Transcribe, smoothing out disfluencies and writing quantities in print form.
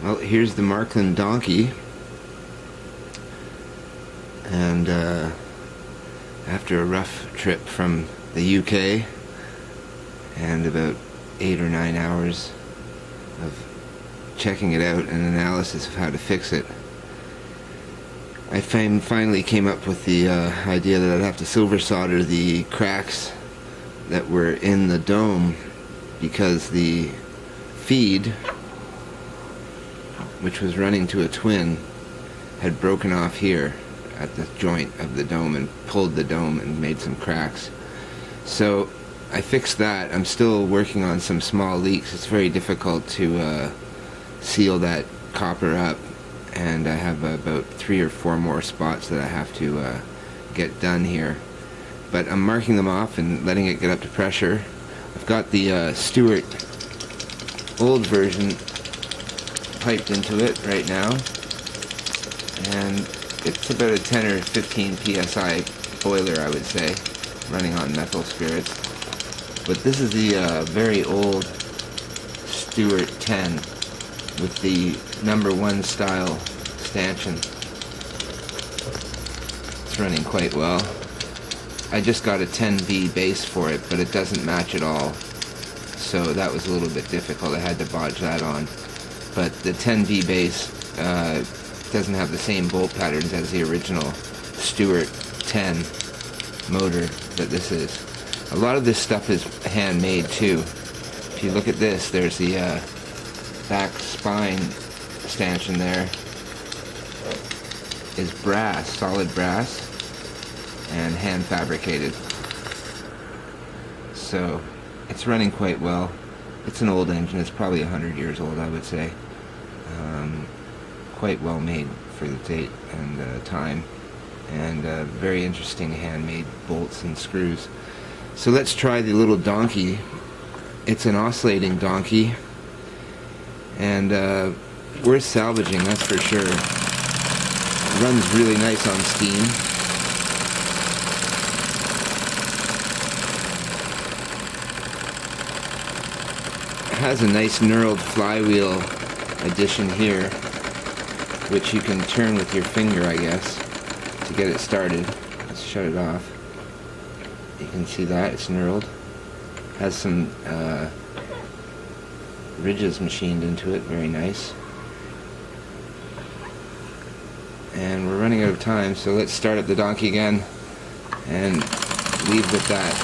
Well, here's the Maerklin Donkey, and after a rough trip from the UK and about 8 or 9 hours of checking it out and analysis of how to fix it, I finally came up with the idea that I'd have to silver solder the cracks that were in the dome, because the feed, which was running to a twin, had broken off here at the joint of the dome and pulled the dome and made some cracks. So I fixed that. I'm still working on some small leaks. It's very difficult to seal that copper up, and I have about 3 or 4 more spots that I have to get done here. But I'm marking them off and letting it get up to pressure. I've got the Stuart old version piped into it right now, and it's about a 10 or 15 psi boiler, I would say, running on methyl spirits. But this is the very old Stuart 10 with the #1 style stanchion. It's running quite well. I just got a 10V base for it, but it doesn't match at all, so that was a little bit difficult. I had to bodge that on. But the 10V base doesn't have the same bolt patterns as the original Stuart 10 motor that this is. A lot of this stuff is handmade too. If you look at this, there's the back spine stanchion there is brass, solid brass, and hand fabricated. So it's running quite well. It's an old engine. It's probably 100 years old, I would say. Quite well made for the date and time, and very interesting handmade bolts and screws. So let's try the little donkey. It's an oscillating donkey, and worth salvaging, that's for sure. It runs really nice on steam. It has a nice knurled flywheel addition here, which you can turn with your finger, I guess, to get it started. Let's shut it off. You can see that it's knurled. Has some ridges machined into it, very nice. And we're running out of time, so let's start up the donkey again and leave with that.